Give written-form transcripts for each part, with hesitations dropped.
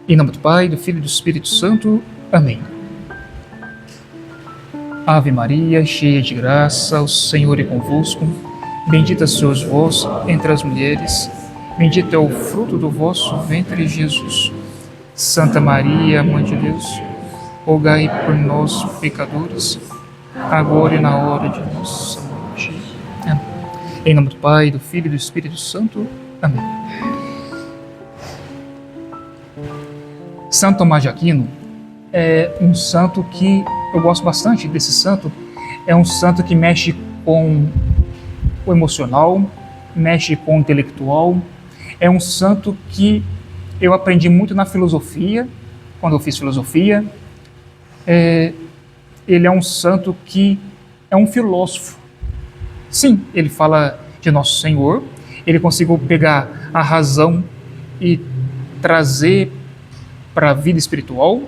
Em nome do Pai, do Filho e do Espírito Santo. Amém. Ave Maria, cheia de graça, o Senhor é convosco. Bendita sois vós entre as mulheres, bendito é o fruto do vosso ventre, Jesus. Santa Maria, Mãe de Deus, rogai por nós, pecadores, agora e na hora de nossa morte. Amém. Em nome do Pai, do Filho e do Espírito Santo. Amém. Santo Tomás de Aquino é um santo que eu gosto bastante desse santo. É um santo que mexe com o emocional, mexe com o intelectual. É um santo que eu aprendi muito na filosofia, quando eu fiz filosofia. Ele é um santo que é um filósofo. Sim, ele fala de Nosso Senhor, ele conseguiu pegar a razão e trazer para a vida espiritual,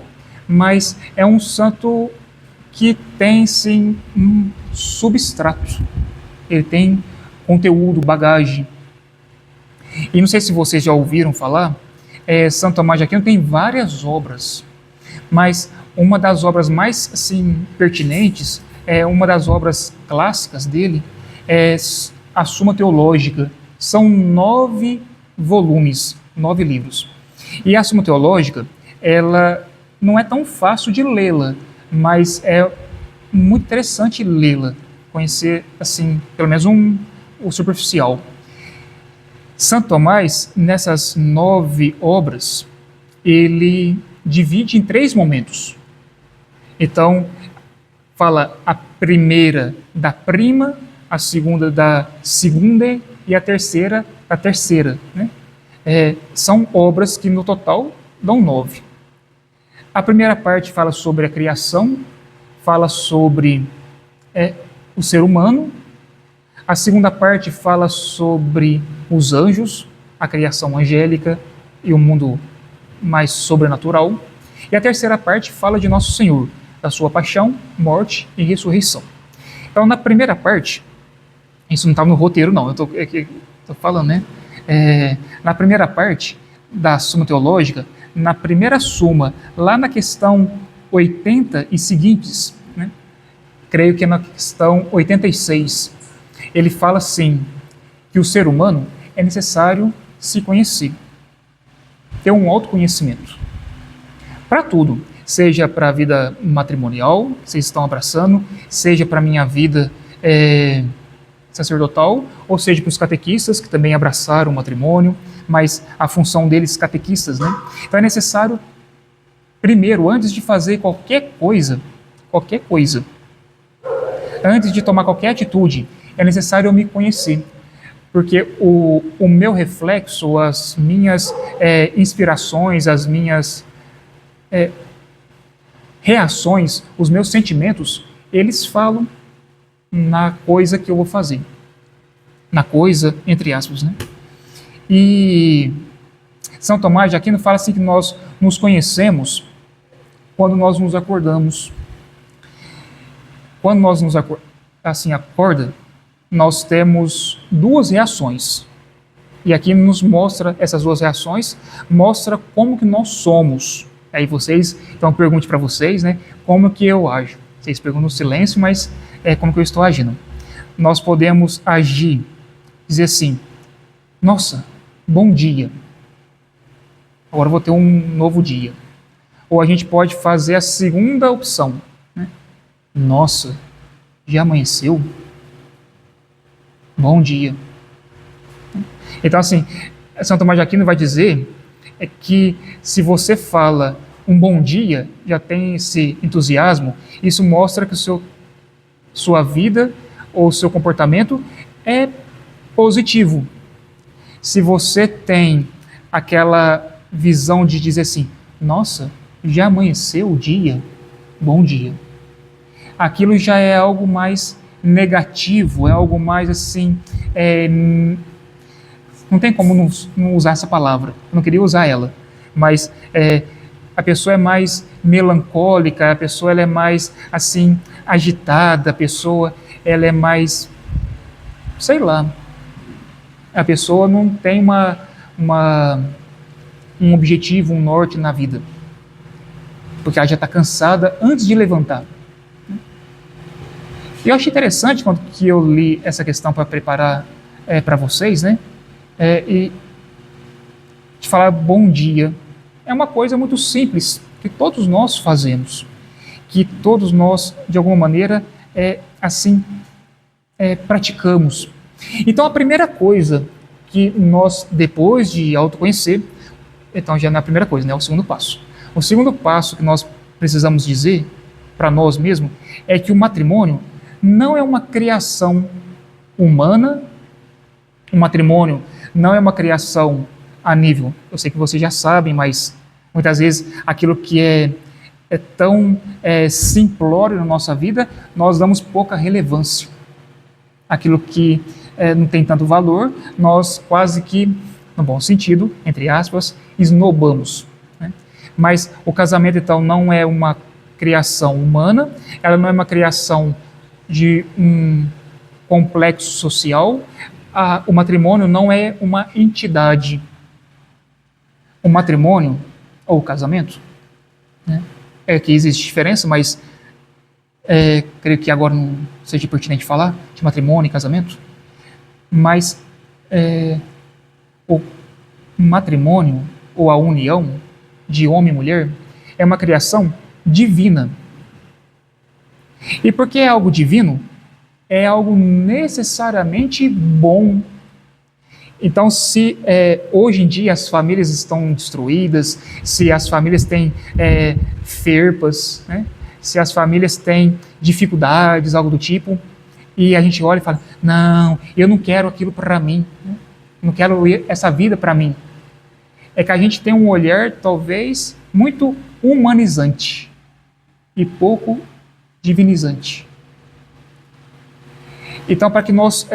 mas é um santo que tem, sim, um substrato. Ele tem conteúdo, bagagem. E não sei se vocês já ouviram falar, Santo Tomás de Aquino tem várias obras, mas uma das obras mais, assim, pertinentes, uma das obras clássicas dele, é a Suma Teológica. São 9 volumes, 9 livros. E a Suma Teológica, ela não é tão fácil de lê-la, mas é muito interessante lê-la, conhecer, assim, pelo menos o superficial. Santo Tomás, nessas 9 obras, ele divide em 3 momentos. Então, fala a primeira da prima, a segunda da segunda e a terceira da terceira, né? São obras que no total dão 9. A primeira parte fala sobre a criação, fala sobre o ser humano. A segunda parte fala sobre os anjos, a criação angélica e o mundo mais sobrenatural. E a terceira parte fala de Nosso Senhor, da sua paixão, morte e ressurreição. Então, na primeira parte, isso não estava no roteiro, não, eu estou falando, né? Na primeira parte da Suma Teológica, na primeira suma, lá na questão 80 e seguintes, né? Creio que é na questão 86, ele fala assim, que o ser humano é necessário se conhecer, ter um autoconhecimento, para tudo, seja para a vida matrimonial, vocês estão abraçando, seja para a minha vida sacerdotal, ou seja para os catequistas, que também abraçaram o matrimônio, mas a função deles, catequistas, né? Então é necessário, primeiro, antes de fazer qualquer coisa, antes de tomar qualquer atitude, é necessário eu me conhecer, porque o meu reflexo, as minhas inspirações, as minhas reações, os meus sentimentos, eles falam na coisa que eu vou fazer. Na coisa, entre aspas, né? E São Tomás de Aquino fala assim que nós nos conhecemos quando nós nos acordamos. Quando nós nos acorda, nós temos 2 reações. E aqui nos mostra, essas 2 reações, mostra como que nós somos. Aí vocês, então pergunte para vocês, né, como que eu ajo. Vocês perguntam no silêncio, mas como que eu estou agindo. Nós podemos agir, dizer assim, nossa, bom dia, agora eu vou ter um novo dia. Ou a gente pode fazer a segunda opção, né? Nossa, já amanheceu? Bom dia. Então, assim, São Tomás de Aquino vai dizer que se você fala um bom dia, já tem esse entusiasmo, isso mostra que sua vida ou seu comportamento é positivo. Se você tem aquela visão de dizer assim, nossa, já amanheceu o dia, bom dia. Aquilo já é algo mais negativo, é algo mais assim, não tem como não usar essa palavra, eu não queria usar ela, mas a pessoa é mais melancólica, a pessoa ela é mais assim, agitada, a pessoa ela é mais, sei lá, a pessoa não tem um objetivo, um norte na vida. Porque ela já está cansada antes de levantar. E eu achei interessante quando que eu li essa questão para preparar para vocês, né? E de falar bom dia. É uma coisa muito simples, que todos nós fazemos. Que todos nós, de alguma maneira, praticamos. Então, a primeira coisa que nós, depois de autoconhecer, então já não é a primeira coisa, né? É o segundo passo. O segundo passo que nós precisamos dizer para nós mesmos é que o matrimônio não é uma criação humana, o matrimônio não é uma criação a nível, eu sei que vocês já sabem, mas muitas vezes aquilo que é tão simplório na nossa vida, nós damos pouca relevância. Aquilo que não tem tanto valor, nós quase que, no bom sentido, entre aspas, esnobamos. Né? Mas o casamento, então, não é uma criação humana, ela não é uma criação de um complexo social, o matrimônio não é uma entidade. O matrimônio, ou o casamento, né? Que existe diferença, mas creio que agora não seja pertinente falar de matrimônio e casamento, mas o matrimônio, ou a união de homem e mulher, é uma criação divina. E porque é algo divino, é algo necessariamente bom. Então, se hoje em dia as famílias estão destruídas, se as famílias têm ferpas, né? Se as famílias têm dificuldades, algo do tipo, e a gente olha e fala, não, eu não quero aquilo para mim, né? Não quero essa vida para mim. É que a gente tem um olhar, talvez, muito humanizante e pouco divinizante. Então, para que nós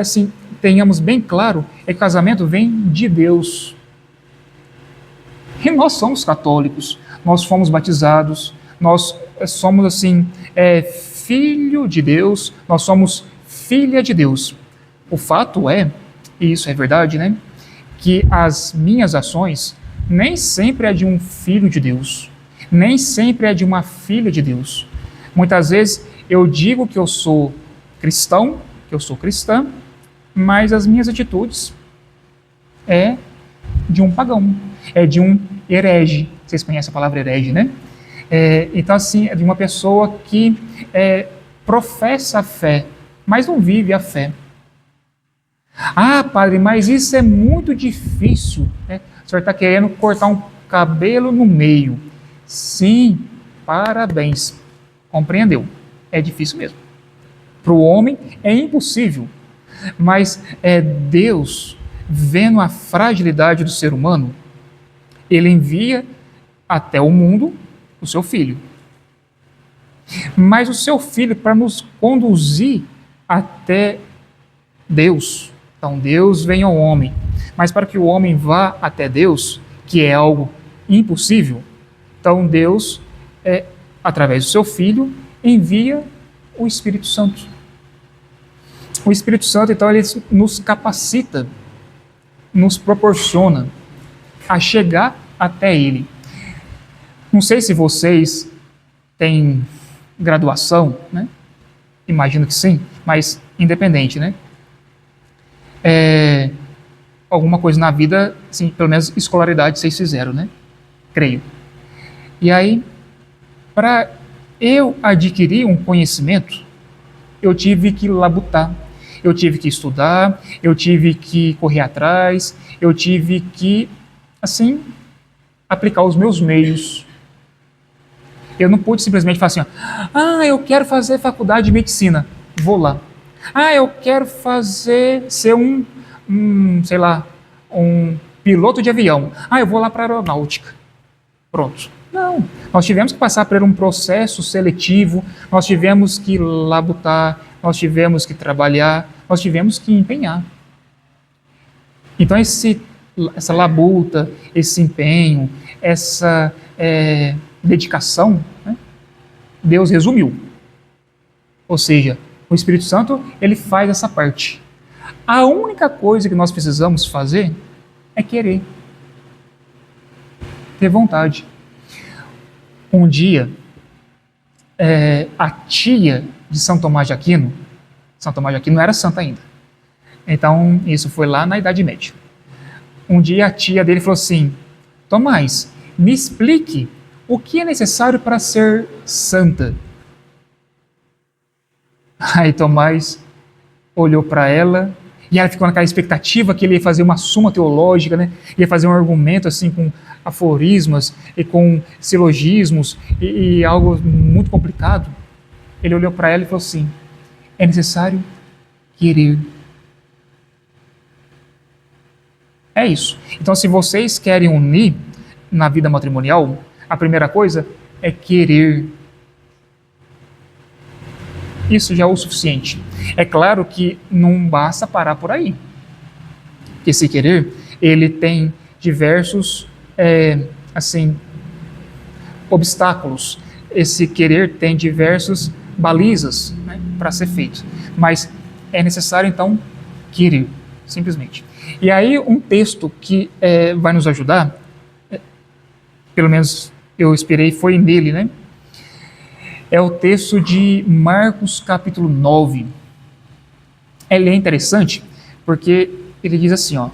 tenhamos bem claro, que o casamento vem de Deus. E nós somos católicos, nós fomos batizados, nós somos filho de Deus, nós somos filha de Deus. O fato é, e isso é verdade, né, que as minhas ações nem sempre é de um filho de Deus, nem sempre é de uma filha de Deus. Muitas vezes eu digo que eu sou cristão, que eu sou cristã, mas as minhas atitudes é de um pagão, é de um herege. Vocês conhecem a palavra herege, né? Então, é de uma pessoa que professa a fé, mas não vive a fé. Ah, padre, mas isso é muito difícil, né? O senhor está querendo cortar um cabelo no meio. Sim, parabéns. Compreendeu. É difícil mesmo. Para o homem é impossível. Mas Deus, vendo a fragilidade do ser humano, Ele envia até o mundo o seu Filho. Mas o seu Filho, para nos conduzir até Deus. Então Deus vem ao homem. Mas para que o homem vá até Deus, que é algo impossível, então Deus, através do seu Filho, envia o Espírito Santo. O Espírito Santo, então, ele nos capacita, nos proporciona a chegar até Ele. Não sei se vocês têm graduação, né? Imagino que sim, mas independente, né? Alguma coisa na vida, assim, pelo menos escolaridade vocês fizeram, né? Creio. E aí, para eu adquirir um conhecimento, eu tive que labutar. Eu tive que estudar, eu tive que correr atrás, eu tive que, aplicar os meus meios. Eu não pude simplesmente falar eu quero fazer faculdade de medicina, vou lá. Eu quero ser um piloto de avião. Eu vou lá para a aeronáutica. Pronto. Não, nós tivemos que passar por um processo seletivo, nós tivemos que labutar, nós tivemos que trabalhar, nós tivemos que empenhar. Então essa labuta, esse empenho, essa dedicação, né, Deus resumiu. Ou seja, o Espírito Santo, ele faz essa parte. A única coisa que nós precisamos fazer é querer. ter vontade. Um dia, a tia de São Tomás de Aquino, São Tomás de Aquino não era santo ainda, então isso foi lá na Idade Média. Um dia a tia dele falou assim: Tomás, me explique o que é necessário para ser santa. Aí Tomás olhou para ela e ela ficou naquela expectativa que ele ia fazer uma suma teológica, né? Ia fazer um argumento assim com aforismas e com silogismos e algo muito complicado. Ele olhou para ela e falou assim: é necessário querer. É isso. Então, se vocês querem unir na vida matrimonial, a primeira coisa é querer. Isso já é o suficiente. É claro que não basta parar por aí. Esse querer, ele tem diversos, obstáculos. Esse querer tem diversas balizas, né, para ser feito. Mas é necessário, então, querer, simplesmente. E aí, um texto que vai nos ajudar, pelo menos eu esperei, foi nele, né? É o texto de Marcos capítulo 9. Ele é interessante porque ele diz assim, ó,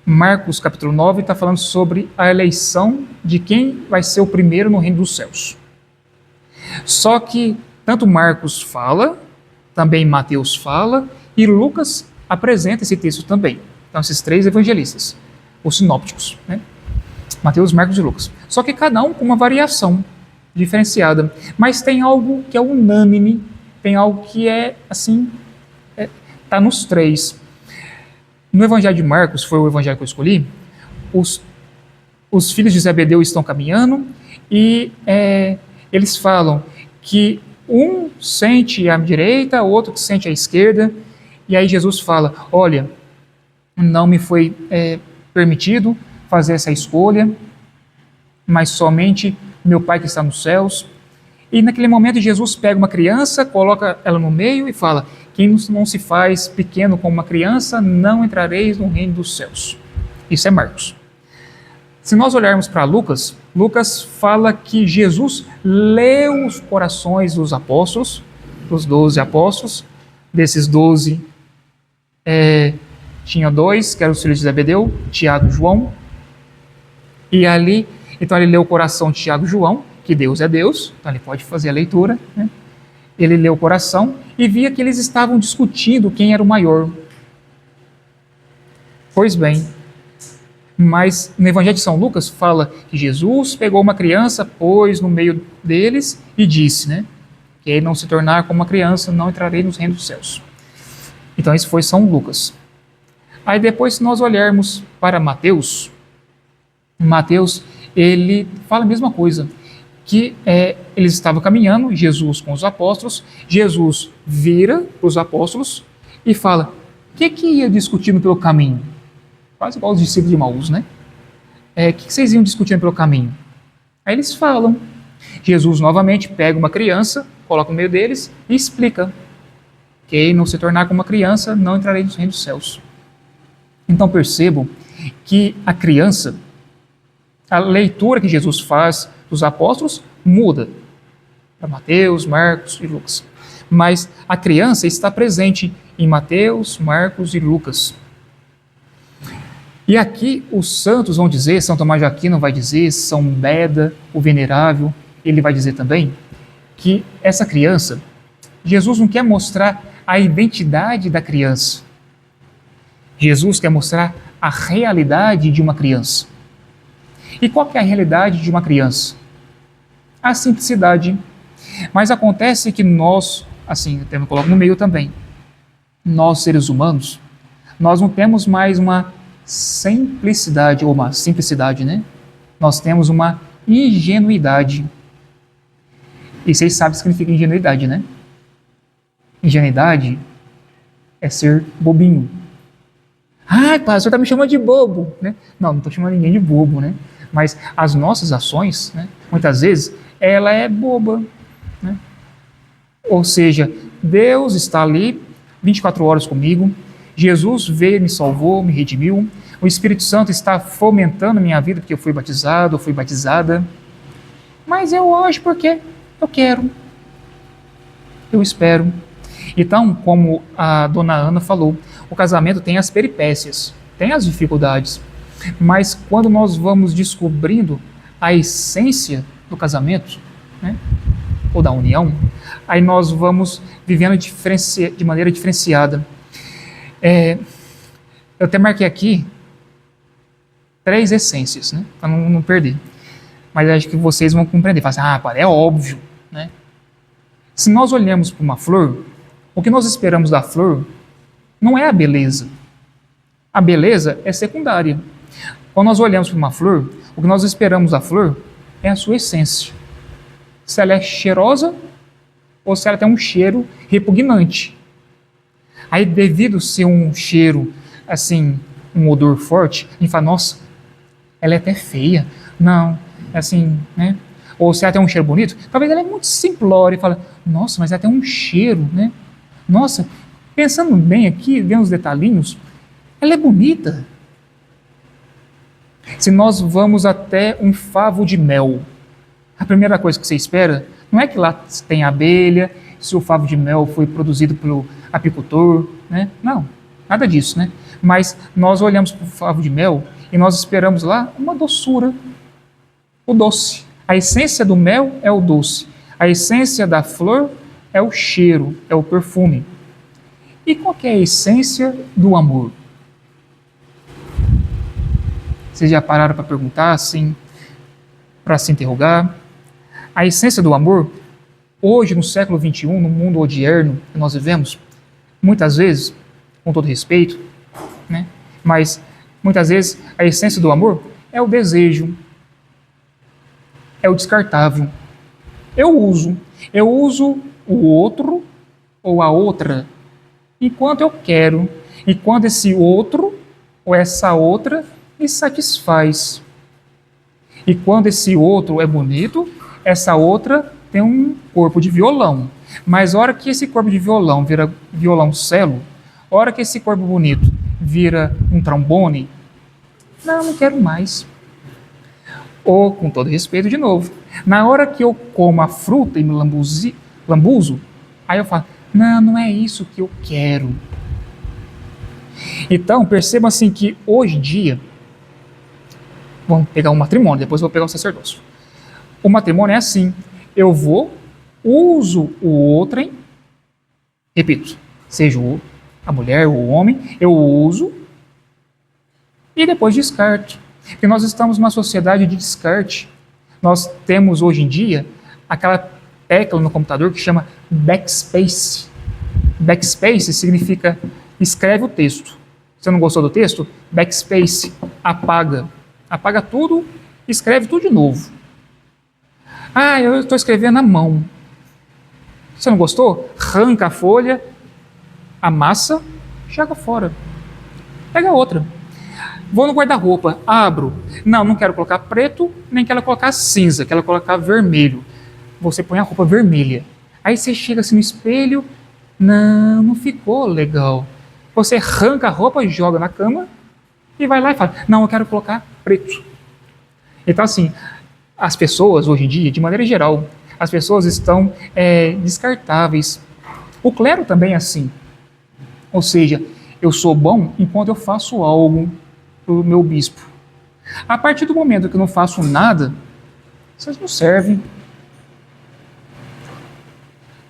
Marcos capítulo 9 está falando sobre a eleição de quem vai ser o primeiro no reino dos céus. Só que tanto Marcos fala, também Mateus fala, e Lucas apresenta esse texto também. Então, esses três evangelistas, os sinópticos, né? Mateus, Marcos e Lucas. Só que cada um com uma variação diferenciada. Mas tem algo que é unânime, tem algo que está nos três. No evangelho de Marcos, foi o evangelho que eu escolhi, os filhos de Zebedeu estão caminhando e eles falam que um sente à direita, o outro que sente à esquerda, e aí Jesus fala: olha, não me foi permitido fazer essa escolha, mas somente meu Pai que está nos céus. E naquele momento Jesus pega uma criança, coloca ela no meio e fala: quem não se faz pequeno como uma criança, não entrareis no reino dos céus. Isso é Marcos. Se nós olharmos para Lucas, Lucas fala que Jesus leu os corações dos apóstolos, dos 12 apóstolos. Desses 12, tinha 2, que eram os filhos de Zebedeu, Tiago e João. E ali, então ele leu o coração de Tiago e João, que Deus é Deus, então ele pode fazer a leitura, né? Ele leu o coração e via que eles estavam discutindo quem era o maior. Pois bem, mas no Evangelho de São Lucas fala que Jesus pegou uma criança, pôs no meio deles e disse, né, que ele não se tornar como uma criança, não entrarei nos reinos dos céus. Então isso foi São Lucas. Aí depois, se nós olharmos para Mateus, ele fala a mesma coisa, que eles estavam caminhando, Jesus com os apóstolos, Jesus vira para os apóstolos e fala: o que ia discutindo pelo caminho? Quase igual os discípulos de Emaús, né? O que vocês iam discutindo pelo caminho? Aí eles falam. Jesus novamente pega uma criança, coloca no meio deles e explica: quem não se tornar como uma criança, não entrarei nos reinos dos céus. Então percebam que a criança, a leitura que Jesus faz dos apóstolos muda para Mateus, Marcos e Lucas. Mas a criança está presente em Mateus, Marcos e Lucas. E aqui os santos vão dizer, São Tomás de Aquino vai dizer, São Beda, o Venerável, ele vai dizer também, que essa criança, Jesus não quer mostrar a identidade da criança. Jesus quer mostrar a realidade de uma criança. E qual que é a realidade de uma criança? A simplicidade. Mas acontece que nós, assim, eu coloco no meio também, nós seres humanos, nós não temos mais uma simplicidade, ou uma simplicidade, né? Nós temos uma ingenuidade. E vocês sabem o que significa ingenuidade, né? Ingenuidade é ser bobinho. Ah, pastor, o senhor está me chamando de bobo, né? Não estou chamando ninguém de bobo, né? Mas as nossas ações, né, muitas vezes, ela é boba, né? Ou seja, Deus está ali 24 horas comigo, Jesus veio, me salvou, me redimiu. O Espírito Santo está fomentando minha vida porque eu fui batizado, eu fui batizada. Mas eu hoje porque eu quero. Eu espero. Então, como a dona Ana falou, o casamento tem as peripécias, tem as dificuldades. Mas quando nós vamos descobrindo a essência do casamento, né, ou da união, aí nós vamos vivendo de maneira diferenciada. Eu até marquei aqui 3 essências, né, para não perder. Mas acho que vocês vão compreender. Falar assim, é óbvio, né? Se nós olhamos para uma flor, o que nós esperamos da flor não é a beleza. A beleza é secundária. Quando nós olhamos para uma flor, o que nós esperamos da flor é a sua essência. Se ela é cheirosa ou se ela tem um cheiro repugnante. Aí, devido ser um cheiro, assim, um odor forte, a gente fala, nossa, ela é até feia. Não, assim, né? Ou se ela tem um cheiro bonito, talvez ela é muito simplória e fala, nossa, mas ela tem um cheiro, né? Nossa, pensando bem aqui, vendo os detalhinhos, ela é bonita. Se nós vamos até um favo de mel, a primeira coisa que você espera não é que lá tem abelha, se o favo de mel foi produzido pelo apicultor, né? Não, nada disso, né? Mas nós olhamos para o favo de mel e nós esperamos lá uma doçura, o doce. A essência do mel é o doce. A essência da flor é o cheiro, é o perfume. E qual que é a essência do amor? Vocês já pararam para perguntar, assim, para se interrogar? A essência do amor, hoje no século XXI, no mundo odierno que nós vivemos, muitas vezes, com todo respeito, né? Mas muitas vezes a essência do amor é o desejo, é o descartável. Eu uso o outro ou a outra enquanto eu quero, e quando esse outro ou essa outra me satisfaz. E quando esse outro é bonito, essa outra tem um corpo de violão. Mas a hora que esse corpo de violão vira violoncelo, a hora que esse corpo bonito vira um trombone, não quero mais. Ou, com todo respeito, de novo, na hora que eu como a fruta e me lambuzo, aí eu falo, não é isso que eu quero. Então, perceba assim que hoje em dia, vamos pegar um matrimônio, depois eu vou pegar o sacerdócio. O matrimônio é assim, eu uso o outrem, repito, seja a mulher ou o homem, eu uso e depois descarto. Porque nós estamos numa sociedade de descarte. Nós temos hoje em dia aquela tecla no computador que chama backspace. Backspace significa escreve o texto. Você não gostou do texto? Backspace, apaga. Apaga tudo, escreve tudo de novo. Eu estou escrevendo à mão. Você não gostou? Arranca a folha, amassa, joga fora. Pega outra. Vou no guarda-roupa, abro. Não quero colocar preto, nem quero colocar cinza, quero colocar vermelho. Você põe a roupa vermelha. Aí você chega assim no espelho, não ficou legal. Você arranca a roupa, joga na cama e vai lá e fala, eu quero colocar preto. Então assim, as pessoas hoje em dia, de maneira geral, as pessoas estão descartáveis. O clero também é assim. Ou seja, eu sou bom enquanto eu faço algo para o meu bispo. A partir do momento que eu não faço nada, vocês não servem.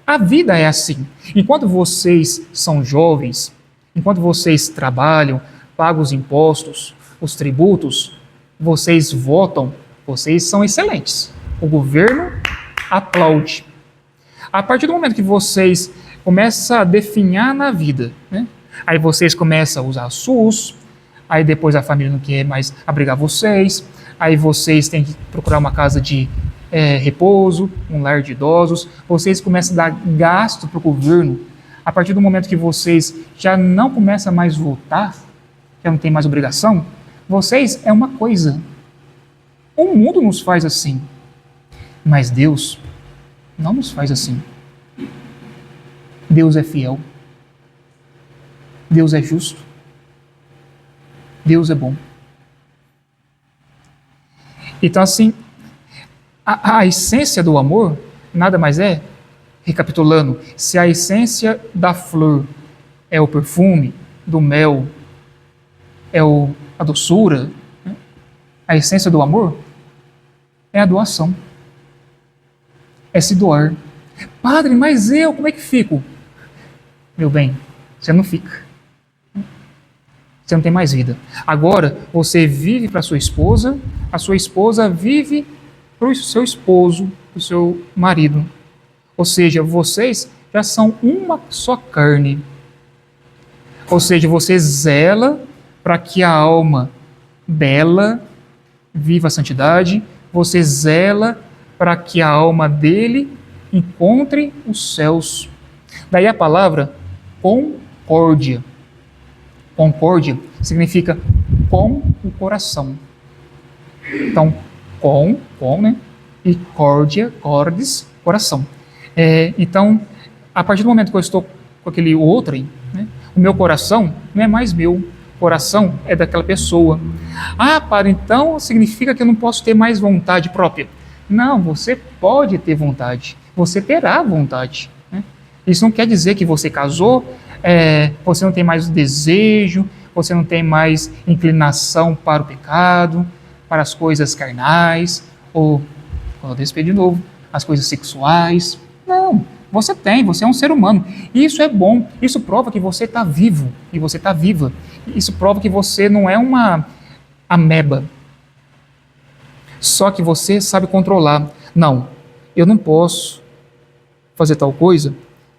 A vida é assim. Enquanto vocês são jovens, enquanto vocês trabalham, pagam os impostos, os tributos, vocês votam, vocês são excelentes. O governo aplaude. A partir do momento que vocês começam a definhar na vida, né? Aí vocês começam a usar SUS, aí depois a família não quer mais abrigar vocês, aí vocês têm que procurar uma casa de repouso, um lar de idosos, vocês começam a dar gasto para o governo. A partir do momento que vocês já não começam mais a votar, já não tem mais obrigação, vocês é uma coisa. O mundo nos faz assim, mas Deus não nos faz assim. Deus é fiel. Deus é justo. Deus é bom. Então, assim, a essência do amor nada mais é, recapitulando, se a essência da flor é o perfume, do mel é a doçura, né? A essência do amor é a doação. É se doar. Padre, mas eu, como é que fico? Meu bem, você não fica. Você não tem mais vida. Agora, você vive para sua esposa, a sua esposa vive para o seu esposo, para o seu marido. Ou seja, vocês já são uma só carne. Ou seja, você zela para que a alma dela viva a santidade, você zela para que a alma dele encontre os céus. Daí a palavra concórdia. Concórdia significa com o coração. Então, com, né? E córdia, cordis, coração. Então, a partir do momento que eu estou com aquele outrem, né, o meu coração não é mais meu, o coração é daquela pessoa. Então significa que eu não posso ter mais vontade própria. Não, você pode ter vontade, você terá vontade. Né? Isso não quer dizer que você casou, você não tem mais desejo, você não tem mais inclinação para o pecado, para as coisas carnais, ou, quando eu despedir de novo, as coisas sexuais. Não, você tem, você é um ser humano. E isso é bom, isso prova que você está vivo e você está viva. Isso prova que você não é uma ameba. Só que você sabe controlar. Não, eu não posso fazer tal coisa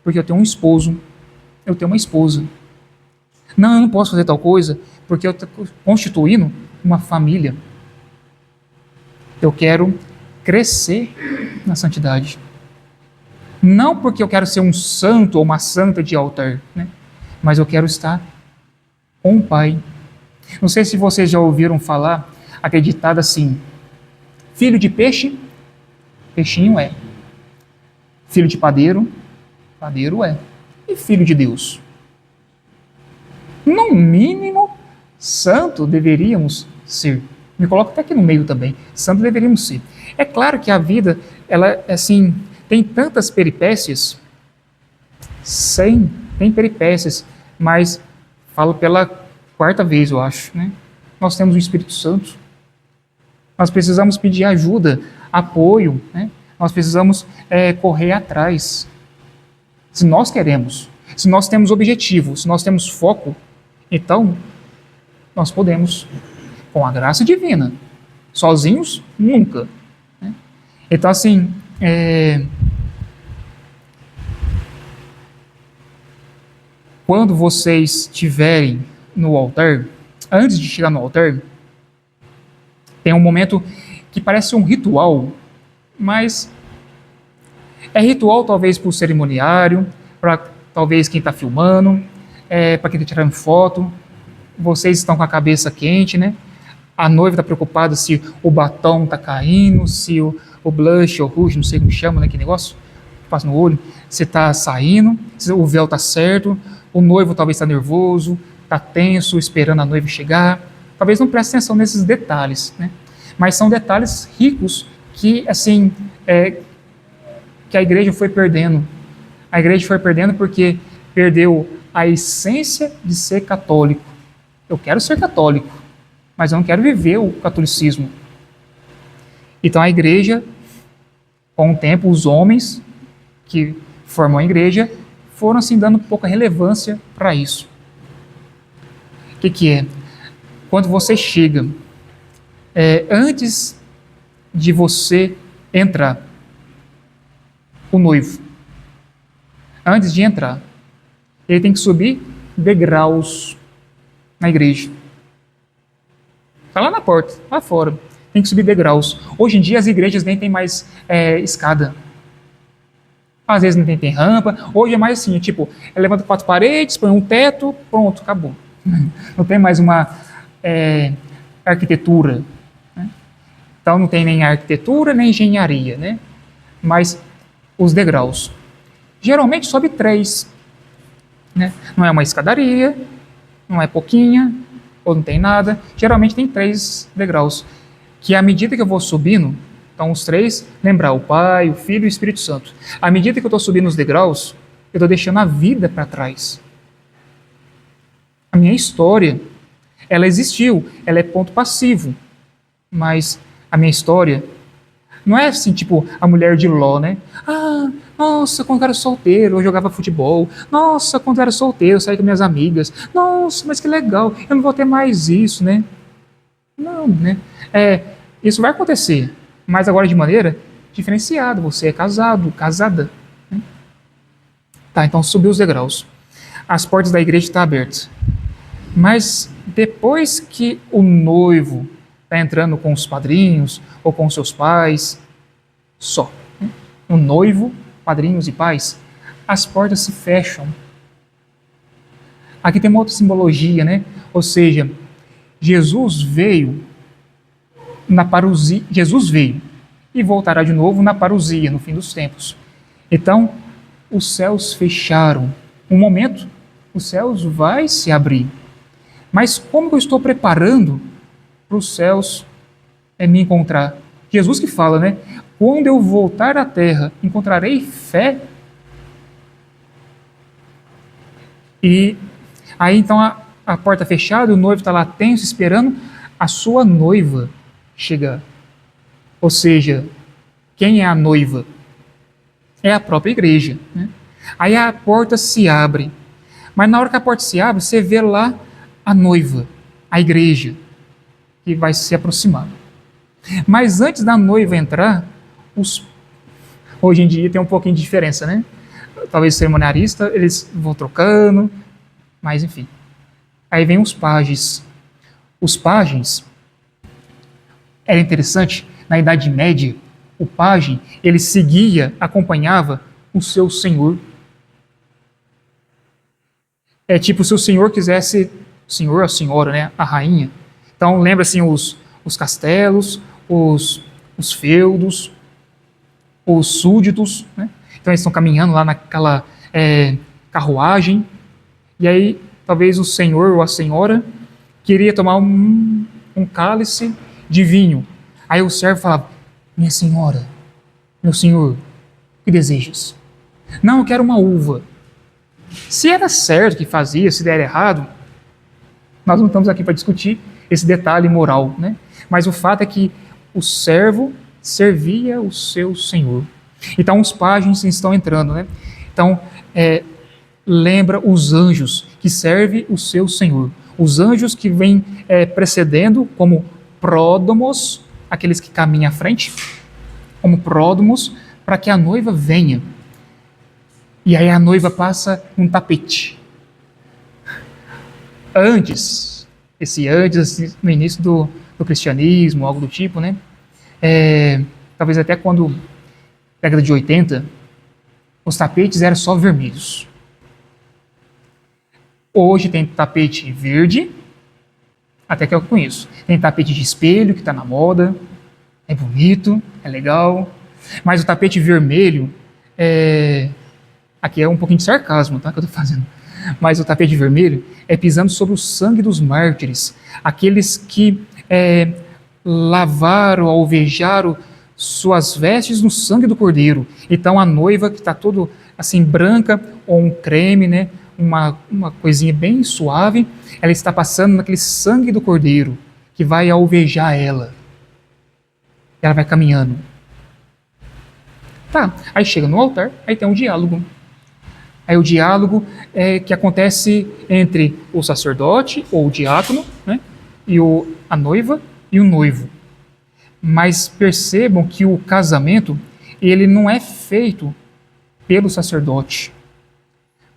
porque eu tenho um esposo, eu tenho uma esposa. Não, eu não posso fazer tal coisa porque eu estou constituindo uma família. Eu quero crescer na santidade. Não porque eu quero ser um santo ou uma santa de altar, né? Mas eu quero estar com o Pai. Não sei se vocês já ouviram falar aquele ditado assim: filho de peixe, peixinho é. Filho de padeiro, padeiro é. E filho de Deus? No mínimo, santo deveríamos ser. Me coloco até aqui no meio também. Santo deveríamos ser. É claro que a vida, ela assim, tem tantas peripécias. Tem peripécias, mas falo pela quarta vez, eu acho, né? Nós temos o Espírito Santo. Nós precisamos pedir ajuda, apoio, né? Nós precisamos correr atrás. Se nós queremos, se nós temos objetivo, se nós temos foco, então nós podemos, com a graça divina, sozinhos, nunca. Né? Então, assim, quando vocês estiverem no altar, antes de chegar no altar, tem um momento que parece um ritual, mas é ritual talvez para o cerimoniário, para talvez quem está filmando, para quem está tirando foto. Vocês estão com a cabeça quente, né? A noiva está preocupada se o batom está caindo, se o blush ou rouge, não sei como chama, né, que negócio que passa no olho, se está saindo, se o véu está certo. O noivo talvez está nervoso, está tenso, esperando a noiva chegar. Talvez não preste atenção nesses detalhes, né? Mas são detalhes ricos que, assim, que a igreja foi perdendo. A igreja foi perdendo porque perdeu a essência de ser católico. Eu quero ser católico, mas eu não quero viver o catolicismo. Então a igreja, com o tempo, os homens que formam a igreja foram assim dando pouca relevância para isso. O que é? Quando você chega, antes de você entrar, o noivo, antes de entrar, ele tem que subir degraus na igreja. Está lá na porta, lá fora. Tem que subir degraus. Hoje em dia as igrejas nem tem mais escada. Às vezes não tem rampa. Hoje é mais assim, tipo, levanta 4 paredes, põe um teto, pronto, acabou. Não tem mais uma arquitetura. Né? Então não tem nem arquitetura, nem engenharia, né? Mas os degraus. Geralmente sobe 3. Né? Não é uma escadaria, não é pouquinha, ou não tem nada. Geralmente tem 3 degraus, que à medida que eu vou subindo, então os 3, lembrar o Pai, o Filho e o Espírito Santo. À medida que eu estou subindo os degraus, eu estou deixando a vida para trás. A minha história, ela existiu, ela é ponto passivo, mas a minha história não é assim, tipo, a mulher de Ló, né? Ah, nossa, quando eu era solteiro, eu jogava futebol. Nossa, quando eu era solteiro, eu saía com minhas amigas. Nossa, mas que legal, eu não vou ter mais isso, né? Não, né? Isso vai acontecer, mas agora de maneira diferenciada. Você é casado, casada. Né? Tá, então subiu os degraus. As portas da igreja estão abertas. Mas depois que o noivo está entrando com os padrinhos ou com seus pais, só. Né? O noivo, padrinhos e pais, as portas se fecham. Aqui tem uma outra simbologia, né? Ou seja, Jesus veio na parousia, Jesus veio e voltará de novo na parousia, no fim dos tempos. Então, os céus fecharam. Um momento, os céus vai se abrir. Mas como eu estou preparando para os céus me encontrar? Jesus que fala, né? Quando eu voltar à terra, encontrarei fé? E aí então a porta fechada, o noivo está lá tenso, esperando a sua noiva chegar. Ou seja, quem é a noiva? É a própria igreja. Né? Aí a porta se abre. Mas na hora que a porta se abre, você vê lá a noiva, a igreja, que vai se aproximar. Mas antes da noiva entrar, hoje em dia tem um pouquinho de diferença, né? Talvez cerimonialista, eles vão trocando, mas enfim. Aí vem os pajes. Os pajens, era interessante, na Idade Média, o pajem, ele seguia, acompanhava o seu senhor. É tipo se o senhor quisesse, o senhor, a senhora, né, a rainha. Então lembra assim os castelos, os feudos, os súditos, né? Então eles estão caminhando lá naquela carruagem, e aí talvez o senhor ou a senhora queria tomar um cálice de vinho. Aí o servo falava, minha senhora, meu senhor, o que desejas? Não, eu quero uma uva. Se era certo que fazia, se der errado, nós não estamos aqui para discutir esse detalhe moral, né? Mas o fato é que o servo servia o seu senhor. Então os pajens estão entrando, né? Então lembra os anjos que servem o seu senhor. Os anjos que vêm precedendo como pródomos, aqueles que caminham à frente, como pródomos, para que a noiva venha. E aí a noiva passa um tapete. Antes, assim, no início do cristianismo, algo do tipo, né? Talvez até quando, década de 80, os tapetes eram só vermelhos. Hoje tem tapete verde, até que eu conheço. Tem tapete de espelho, que está na moda, é bonito, é legal. Mas o tapete vermelho, aqui é um pouquinho de sarcasmo, tá, que eu estou fazendo. Mas o tapete vermelho é pisando sobre o sangue dos mártires, aqueles que lavaram, alvejaram suas vestes no sangue do Cordeiro. Então a noiva que está toda assim branca, ou um creme, né, uma coisinha bem suave, ela está passando naquele sangue do Cordeiro que vai alvejar ela. Ela vai caminhando. Tá, aí chega no altar, aí tem um diálogo. Aí o diálogo que acontece entre o sacerdote ou o diácono, né, e a noiva e o noivo. Mas percebam que o casamento, ele não é feito pelo sacerdote.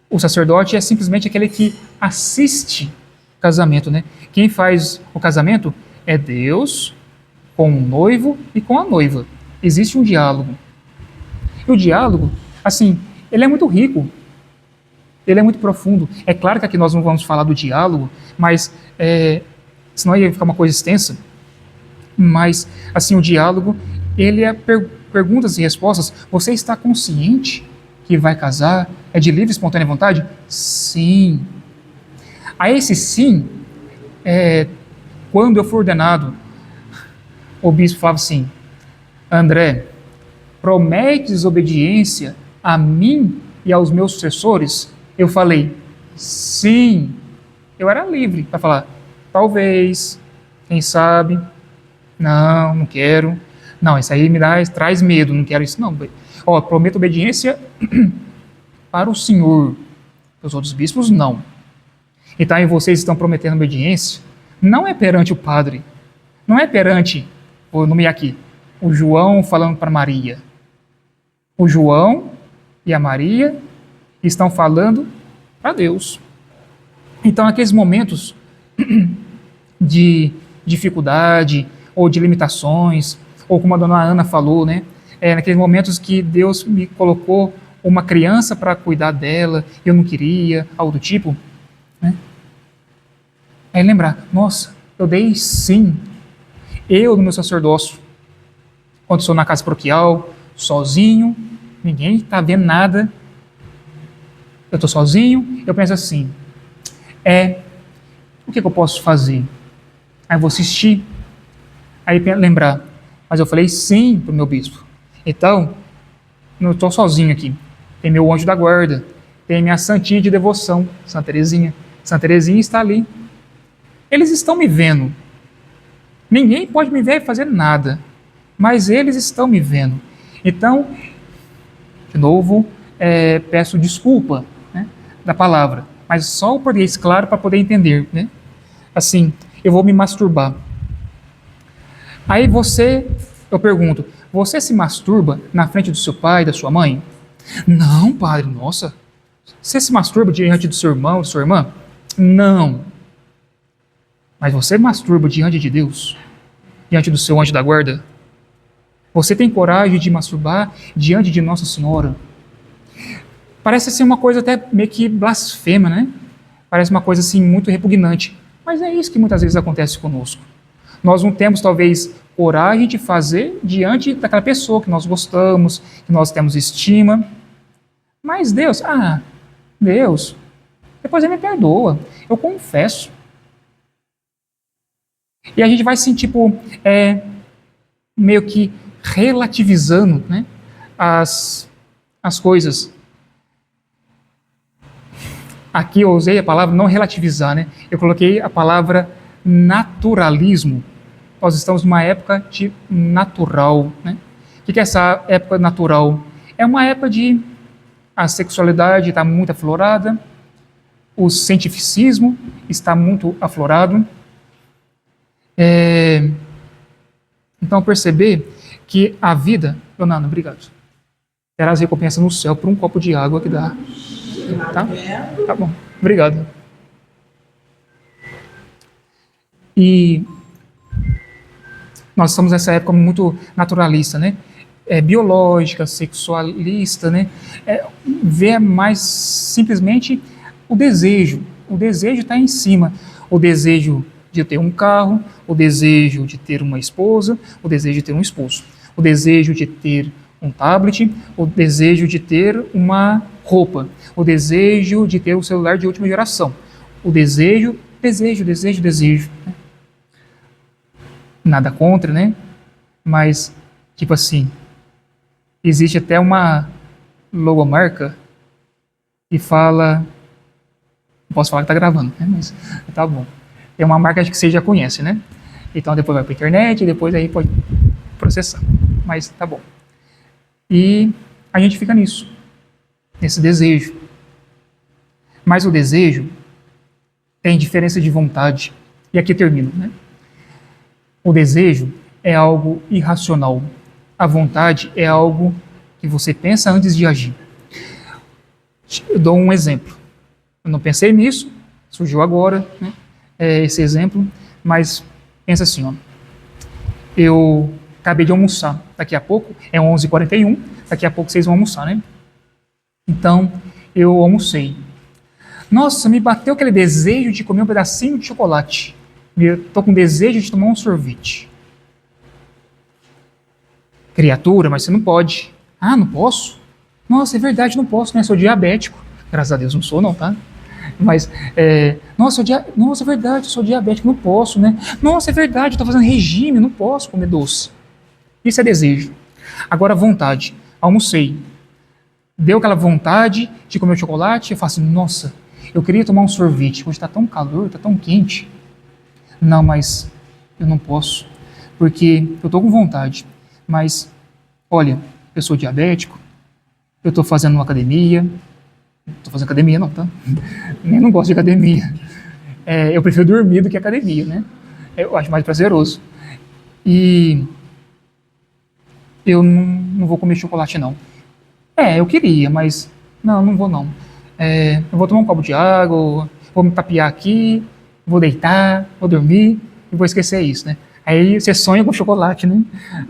O sacerdote é simplesmente aquele que assiste o casamento, né? Quem faz o casamento é Deus com o noivo e com a noiva. Existe um diálogo. E o diálogo, assim, ele é muito rico. Ele é muito profundo. É claro que aqui nós não vamos falar do diálogo, mas senão ia ficar uma coisa extensa. Mas, assim, o diálogo, ele é perguntas e respostas. Você está consciente que vai casar? É de livre e espontânea vontade? Sim. A esse sim, quando eu fui ordenado, o bispo falava assim: André, prometes obediência a mim e aos meus sucessores? Eu falei, sim. Eu era livre para falar, talvez, quem sabe, não, não quero. Não, isso aí traz medo, não quero isso não. Ó, prometo obediência para o Senhor, os outros bispos não. Então aí vocês estão prometendo obediência, não é perante o padre, não é perante, vou nomear aqui, o João falando para Maria. O João e a Maria estão falando para Deus. Então, aqueles momentos de dificuldade ou de limitações, ou como a dona Ana falou, né? Naqueles momentos que Deus me colocou uma criança para cuidar dela, eu não queria, algo do tipo, né? Aí lembrar, nossa, eu dei sim. Eu, no meu sacerdócio, quando estou na casa paroquial, sozinho, ninguém está vendo nada, eu estou sozinho, eu penso assim, o que eu posso fazer? Aí eu vou assistir, aí lembrar, mas eu falei sim para o meu bispo, então, não estou sozinho aqui, tem meu anjo da guarda, tem minha santinha de devoção, Santa Terezinha está ali, eles estão me vendo, ninguém pode me ver fazer nada, mas eles estão me vendo, então, de novo, peço desculpa, né, da palavra, mas só o português claro para poder entender, né? Assim, eu vou me masturbar. Aí eu pergunto, você se masturba na frente do seu pai e da sua mãe? Não, padre, nossa. Você se masturba diante do seu irmão, da sua irmã? Não. Mas você masturba diante de Deus? Diante do seu anjo da guarda? Você tem coragem de masturbar diante de Nossa Senhora? Parece ser uma coisa até meio que blasfema, né? Parece uma coisa assim muito repugnante. Mas é isso que muitas vezes acontece conosco. Nós não temos talvez coragem de fazer diante daquela pessoa que nós gostamos, que nós temos estima. Mas Deus, Deus, depois Ele me perdoa, eu confesso. E a gente vai assim, tipo, meio que relativizando, né, as coisas. Aqui eu usei a palavra não relativizar, né? Eu coloquei a palavra naturalismo. Nós estamos numa época de natural, né? O que é essa época natural? É uma época de a sexualidade está muito aflorada, o cientificismo está muito aflorado. Então perceber que a vida, dona Ana, obrigado, terá as recompensas no céu por um copo de água que dá. Tá? Tá bom, obrigado. E nós estamos nessa época muito naturalista, né? Biológica, sexualista, né? Ver mais simplesmente o desejo. O desejo está em cima. O desejo de ter um carro, o desejo de ter uma esposa, o desejo de ter um esposo, o desejo de ter um tablet, o desejo de ter uma roupa, o desejo de ter um celular de última geração, o desejo. Nada contra, né? Mas, tipo assim, existe até uma logomarca que fala, não posso falar que tá gravando, né? Mas tá bom. É uma marca que você já conhece, né? Então depois vai para a internet e depois aí pode processar. Mas tá bom. E a gente fica nisso, nesse desejo. Mas o desejo tem diferença de vontade. E aqui termino, né? O desejo é algo irracional. A vontade é algo que você pensa antes de agir. Eu dou um exemplo. Eu não pensei nisso, surgiu agora, né? Esse exemplo, mas pensa assim, ó. Eu acabei de almoçar, daqui a pouco, é 11h41, daqui a pouco vocês vão almoçar, né? Então, eu almocei. Nossa, me bateu aquele desejo de comer um pedacinho de chocolate. Estou com desejo de tomar um sorvete. Criatura, mas você não pode. Não posso? Nossa, é verdade, não posso, né? Sou diabético. Graças a Deus não sou não, tá? Mas, nossa, nossa, é verdade, eu sou diabético, não posso, né? Nossa, é verdade, eu estou fazendo regime, não posso comer doce. Isso é desejo. Agora, vontade. Almocei. Deu aquela vontade de comer chocolate, eu falo assim, nossa, eu queria tomar um sorvete, hoje está tão calor, está tão quente. Não, mas eu não posso, porque eu estou com vontade. Mas, olha, eu sou diabético, eu estou fazendo uma academia, não estou fazendo academia não, tá? Nem não gosto de academia. Eu prefiro dormir do que academia, né? Eu acho mais prazeroso. E eu não vou comer chocolate não. Eu queria, mas não vou não. Eu vou tomar um copo de água, vou me tapear aqui, vou deitar, vou dormir e vou esquecer isso, né? Aí você sonha com chocolate, né?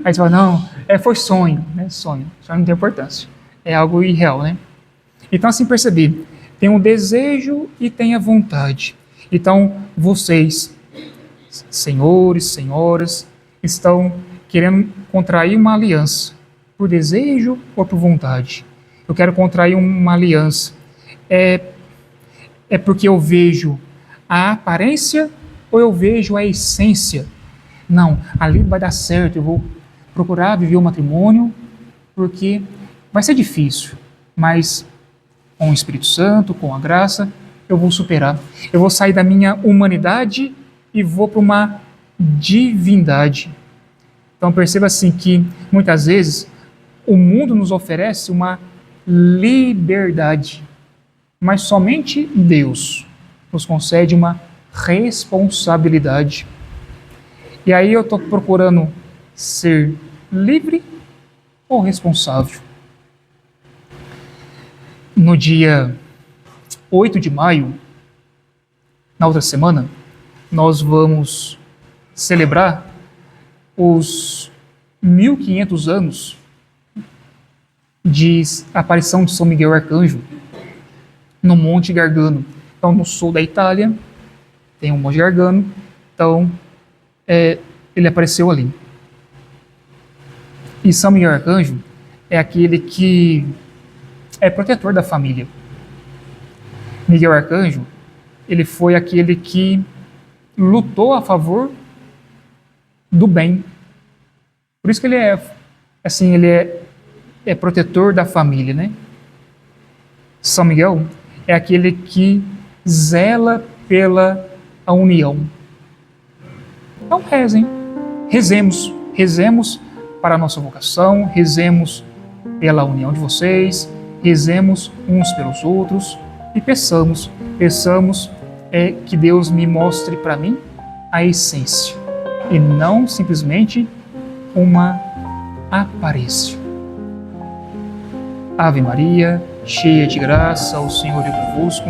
Aí você fala, não, foi sonho, né? Sonho não tem importância. É algo irreal, né? Então assim percebi, tem um desejo e tem a vontade. Então vocês, senhores, senhoras, estão querendo contrair uma aliança, por desejo ou por vontade? Eu quero contrair uma aliança. É porque eu vejo a aparência ou eu vejo a essência? Não, ali vai dar certo, eu vou procurar viver o matrimônio, porque vai ser difícil, mas com o Espírito Santo, com a graça, eu vou superar. Eu vou sair da minha humanidade e vou para uma divindade. Então perceba assim que muitas vezes o mundo nos oferece uma liberdade, mas somente Deus nos concede uma responsabilidade. E aí eu estou procurando ser livre ou responsável. No dia 8 de maio, na outra semana, nós vamos celebrar os 1500 anos de aparição de São Miguel Arcanjo no Monte Gargano. Então, no sul da Itália, tem um Monte Gargano, então ele apareceu ali. E São Miguel Arcanjo é aquele que é protetor da família. Miguel Arcanjo, ele foi aquele que lutou a favor do bem. Por isso que ele é protetor da família, né? São Miguel é aquele que zela pela união. Então rezemos para a nossa vocação, rezemos pela união de vocês, rezemos uns pelos outros e peçamos que Deus me mostre para mim a essência e não simplesmente uma aparência. Ave Maria, cheia de graça, o Senhor é convosco.